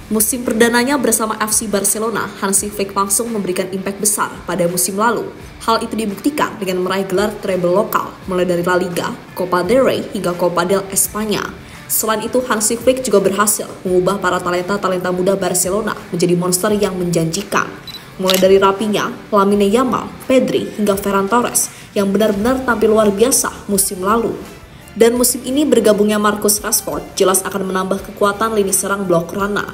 Musim perdananya bersama FC Barcelona, Hansi Flick langsung memberikan impact besar pada musim lalu. Hal itu dibuktikan dengan meraih gelar treble lokal, mulai dari La Liga, Copa del Rey, hingga Copa del España. Selain itu, Hansi Flick juga berhasil mengubah para talenta-talenta muda Barcelona menjadi monster yang menjanjikan. Mulai dari Raphinha, Lamine Yamal, Pedri, hingga Ferran Torres yang benar-benar tampil luar biasa musim lalu. Dan musim ini bergabungnya Marcus Rashford jelas akan menambah kekuatan lini serang Blaugrana.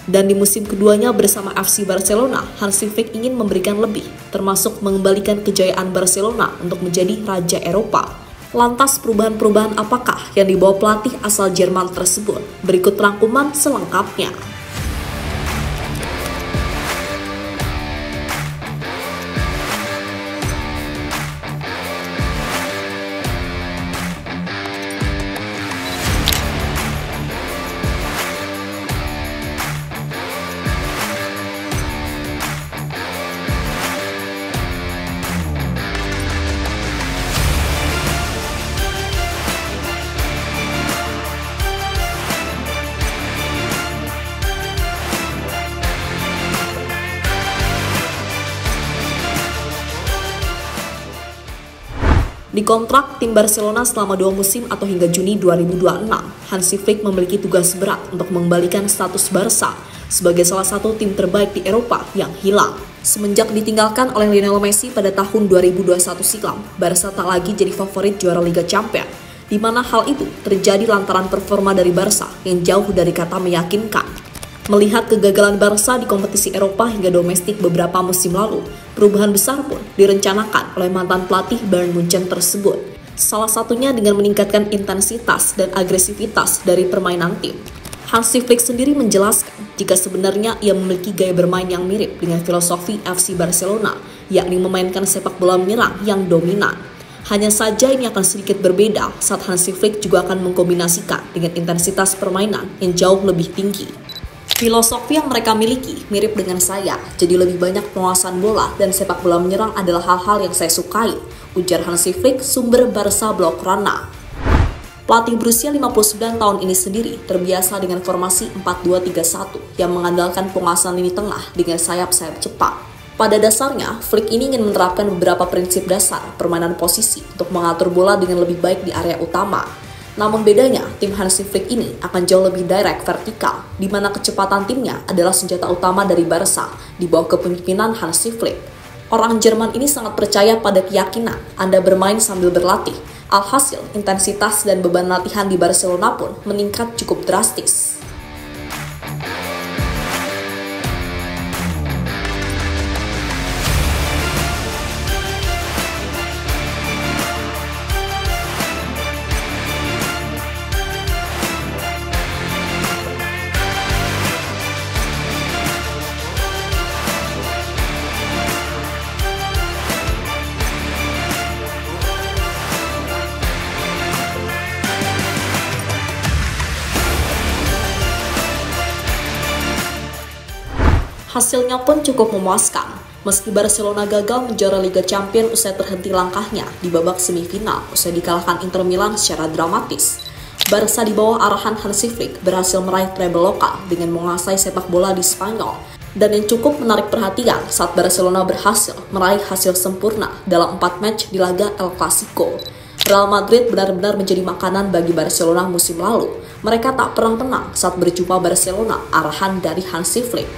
Dan di musim keduanya bersama FC Barcelona, Hansi Flick ingin memberikan lebih, termasuk mengembalikan kejayaan Barcelona untuk menjadi Raja Eropa. Lantas perubahan-perubahan apakah yang dibawa pelatih asal Jerman tersebut? Berikut rangkuman selengkapnya. Di kontrak tim Barcelona selama 2 musim atau hingga Juni 2026, Hansi Flick memiliki tugas berat untuk mengembalikan status Barca sebagai salah satu tim terbaik di Eropa yang hilang. Semenjak ditinggalkan oleh Lionel Messi pada tahun 2021 silam, Barca tak lagi jadi favorit juara Liga Champions, di mana hal itu terjadi lantaran performa dari Barca yang jauh dari kata meyakinkan. Melihat kegagalan Barca di kompetisi Eropa hingga domestik beberapa musim lalu, perubahan besar pun direncanakan oleh mantan pelatih Bayern Munchen tersebut. Salah satunya dengan meningkatkan intensitas dan agresivitas dari permainan tim. Hansi Flick sendiri menjelaskan jika sebenarnya ia memiliki gaya bermain yang mirip dengan filosofi FC Barcelona, yakni memainkan sepak bola menyerang yang dominan. Hanya saja ini akan sedikit berbeda saat Hansi Flick juga akan mengkombinasikan dengan intensitas permainan yang jauh lebih tinggi. Filosofi yang mereka miliki mirip dengan saya, jadi lebih banyak penguasaan bola dan sepak bola menyerang adalah hal-hal yang saya sukai, ujar Hansi Flick, sumber Barca Blaugrana. Pelatih berusia 59 tahun ini sendiri terbiasa dengan formasi 4-2-3-1 yang mengandalkan penguasaan lini tengah dengan sayap-sayap cepat. Pada dasarnya, Flick ini ingin menerapkan beberapa prinsip dasar permainan posisi untuk mengatur bola dengan lebih baik di area utama. Namun bedanya, tim Hansi Flick ini akan jauh lebih direct vertikal, di mana kecepatan timnya adalah senjata utama dari Barca di bawah kepemimpinan Hansi Flick. Orang Jerman ini sangat percaya pada keyakinan Anda bermain sambil berlatih. Alhasil, intensitas dan beban latihan di Barcelona pun meningkat cukup drastis. Hasilnya pun cukup memuaskan. Meski Barcelona gagal menjuara Liga Champions usai terhenti langkahnya di babak semifinal usai dikalahkan Inter Milan secara dramatis, Barca di bawah arahan Hansi Flick berhasil meraih treble lokal dengan menguasai sepak bola di Spanyol. Dan yang cukup menarik perhatian saat Barcelona berhasil meraih hasil sempurna dalam 4 match di laga El Clasico. Real Madrid benar-benar menjadi makanan bagi Barcelona musim lalu. Mereka tak pernah tenang saat berjumpa Barcelona arahan dari Hansi Flick.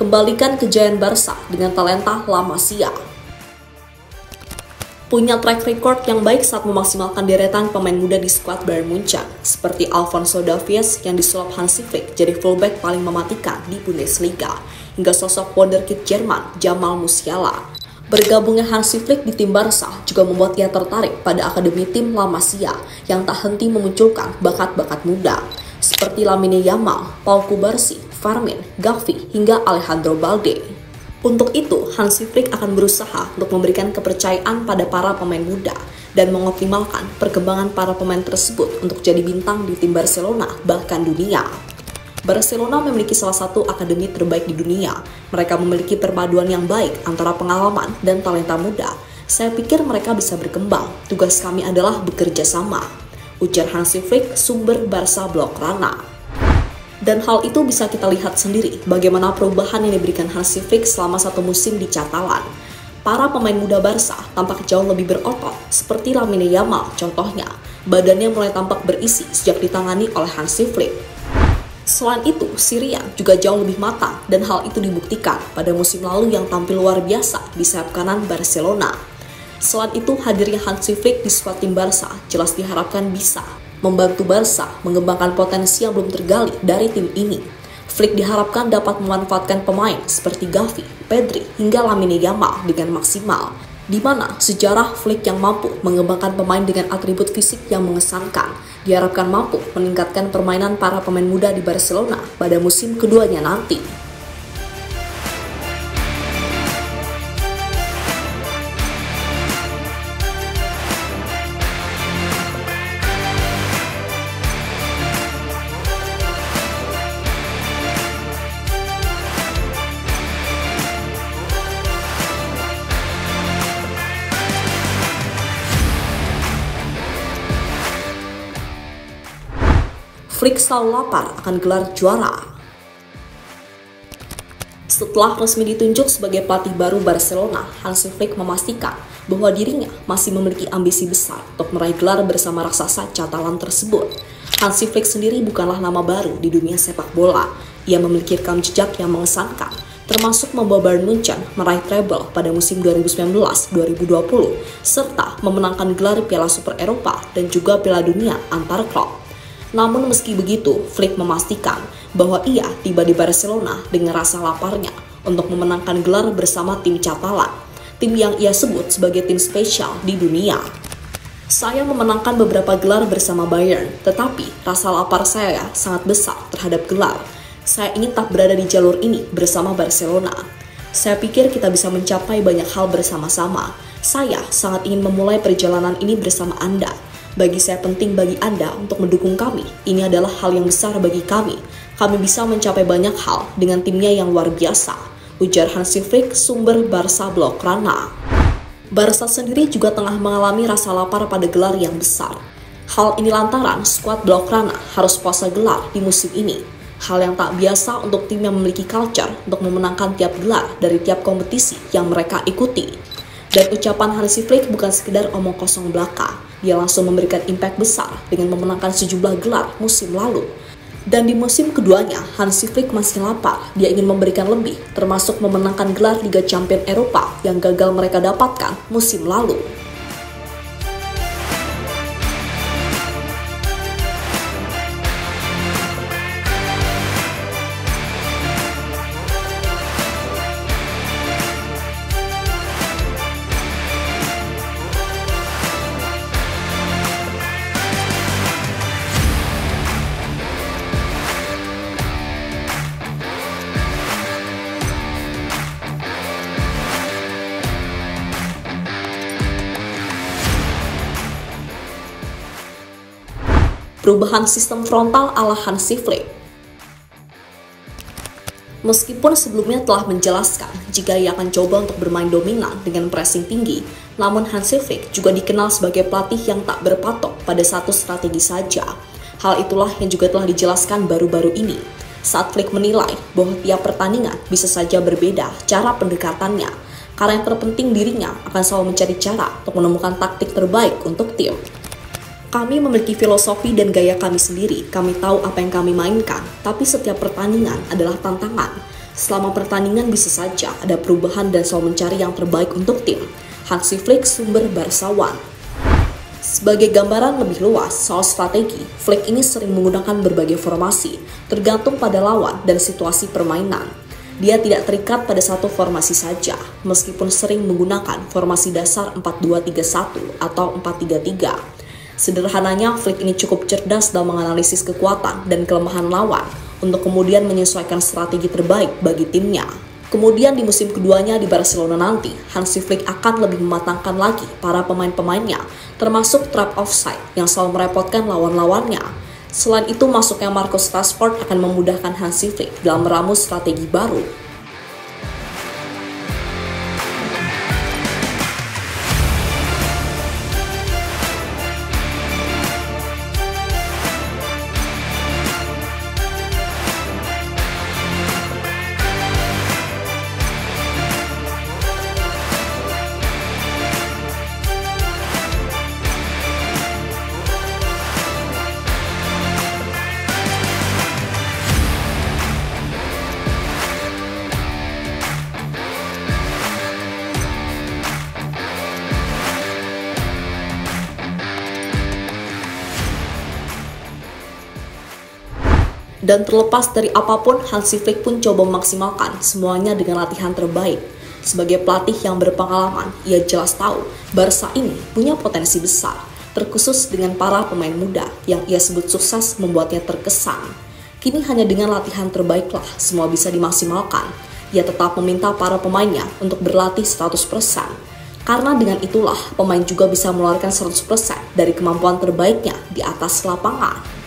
Kembalikan kejayaan Barca dengan talenta La Masia. Punya track record yang baik saat memaksimalkan deretan pemain muda di skuad Bayern Munchen, seperti Alphonso Davies yang disulap Hansi Flick jadi fullback paling mematikan di Bundesliga, hingga sosok wonderkid Jerman Jamal Musiala. Bergabungnya Hansi Flick di tim Barca juga membuat ia tertarik pada akademi tim La Masia yang tak henti memunculkan bakat-bakat muda, seperti Lamine Yamal, Pau Cubarsí, Fermin, Gavi, hingga Alejandro Balde. Untuk itu, Hansi Flick akan berusaha untuk memberikan kepercayaan pada para pemain muda dan mengoptimalkan perkembangan para pemain tersebut untuk jadi bintang di tim Barcelona bahkan dunia. Barcelona memiliki salah satu akademi terbaik di dunia. Mereka memiliki perpaduan yang baik antara pengalaman dan talenta muda. Saya pikir mereka bisa berkembang. Tugas kami adalah bekerja sama, ujar Hansi Flick, sumber Barca Blaugrana. Dan hal itu bisa kita lihat sendiri bagaimana perubahan yang diberikan Hansi Flick selama satu musim di Catalan. Para pemain muda Barca tampak jauh lebih berotot, seperti Lamine Yamal contohnya. Badannya mulai tampak berisi sejak ditangani oleh Hansi Flick. Selain itu, Syrian juga jauh lebih matang dan hal itu dibuktikan pada musim lalu yang tampil luar biasa di sayap kanan Barcelona. Selain itu, hadirnya Hansi Flick di skuad tim Barca jelas diharapkan bisa membantu Barca mengembangkan potensi yang belum tergali dari tim ini. Flick diharapkan dapat memanfaatkan pemain seperti Gavi, Pedri, hingga Lamine Yamal dengan maksimal, di mana sejarah Flick yang mampu mengembangkan pemain dengan atribut fisik yang mengesankan diharapkan mampu meningkatkan permainan para pemain muda di Barcelona pada musim keduanya nanti. Flick selalu lapar akan gelar juara. Setelah resmi ditunjuk sebagai pelatih baru Barcelona, Hansi Flick memastikan bahwa dirinya masih memiliki ambisi besar untuk meraih gelar bersama raksasa Catalan tersebut. Hansi Flick sendiri bukanlah nama baru di dunia sepak bola. Ia memiliki rekam jejak yang mengesankan, termasuk membawa Bayern Munchen meraih treble pada musim 2019-2020, serta memenangkan gelar Piala Super Eropa dan juga Piala Dunia antar klub. Namun meski begitu, Flick memastikan bahwa ia tiba di Barcelona dengan rasa laparnya untuk memenangkan gelar bersama tim Catalan, tim yang ia sebut sebagai tim spesial di dunia. Saya memenangkan beberapa gelar bersama Bayern, tetapi rasa lapar saya sangat besar terhadap gelar. Saya ingin tetap berada di jalur ini bersama Barcelona. Saya pikir kita bisa mencapai banyak hal bersama-sama. Saya sangat ingin memulai perjalanan ini bersama Anda. Bagi saya penting bagi Anda untuk mendukung kami. Ini adalah hal yang besar bagi kami. Kami bisa mencapai banyak hal dengan timnya yang luar biasa, ujar Hansi Flick, sumber Barca Blaugrana. Barca sendiri juga tengah mengalami rasa lapar pada gelar yang besar. Hal ini lantaran skuad Blaugrana harus puasa gelar di musim ini. Hal yang tak biasa untuk tim yang memiliki culture untuk memenangkan tiap gelar dari tiap kompetisi yang mereka ikuti. Dan ucapan Hansi Flick bukan sekedar omong kosong belaka. Dia langsung memberikan impact besar dengan memenangkan sejumlah gelar musim lalu. Dan di musim keduanya, Hansi Flick masih lapar. Dia ingin memberikan lebih, termasuk memenangkan gelar Liga Champions Eropa yang gagal mereka dapatkan musim lalu. Perubahan sistem frontal ala Hansi Flick. Meskipun sebelumnya telah menjelaskan jika ia akan coba untuk bermain dominan dengan pressing tinggi, namun Hansi Flick juga dikenal sebagai pelatih yang tak berpatok pada satu strategi saja. Hal itulah yang juga telah dijelaskan baru-baru ini, saat Flick menilai bahwa tiap pertandingan bisa saja berbeda cara pendekatannya, karena yang terpenting dirinya akan selalu mencari cara untuk menemukan taktik terbaik untuk tim. Kami memiliki filosofi dan gaya kami sendiri, kami tahu apa yang kami mainkan, tapi setiap pertandingan adalah tantangan. Selama pertandingan bisa saja ada perubahan dan selalu mencari yang terbaik untuk tim. Hansi Flick, sumber Barca One. Sebagai gambaran lebih luas soal strategi, Flick ini sering menggunakan berbagai formasi, tergantung pada lawan dan situasi permainan. Dia tidak terikat pada satu formasi saja, meskipun sering menggunakan formasi dasar 4-2-3-1 atau 4-3-3. Sederhananya, Flick ini cukup cerdas dalam menganalisis kekuatan dan kelemahan lawan untuk kemudian menyesuaikan strategi terbaik bagi timnya. Kemudian di musim keduanya di Barcelona nanti, Hansi Flick akan lebih mematangkan lagi para pemain-pemainnya, termasuk trap offside yang selalu merepotkan lawan-lawannya. Selain itu, masuknya Marcus Rashford akan memudahkan Hansi Flick dalam meramu strategi baru. Dan terlepas dari apapun, Hansi Flick pun coba memaksimalkan semuanya dengan latihan terbaik. Sebagai pelatih yang berpengalaman, ia jelas tahu Barca ini punya potensi besar, terkhusus dengan para pemain muda yang ia sebut sukses membuatnya terkesan. Kini hanya dengan latihan terbaiklah semua bisa dimaksimalkan. Ia tetap meminta para pemainnya untuk berlatih 100%. Karena dengan itulah pemain juga bisa mengeluarkan 100% dari kemampuan terbaiknya di atas lapangan.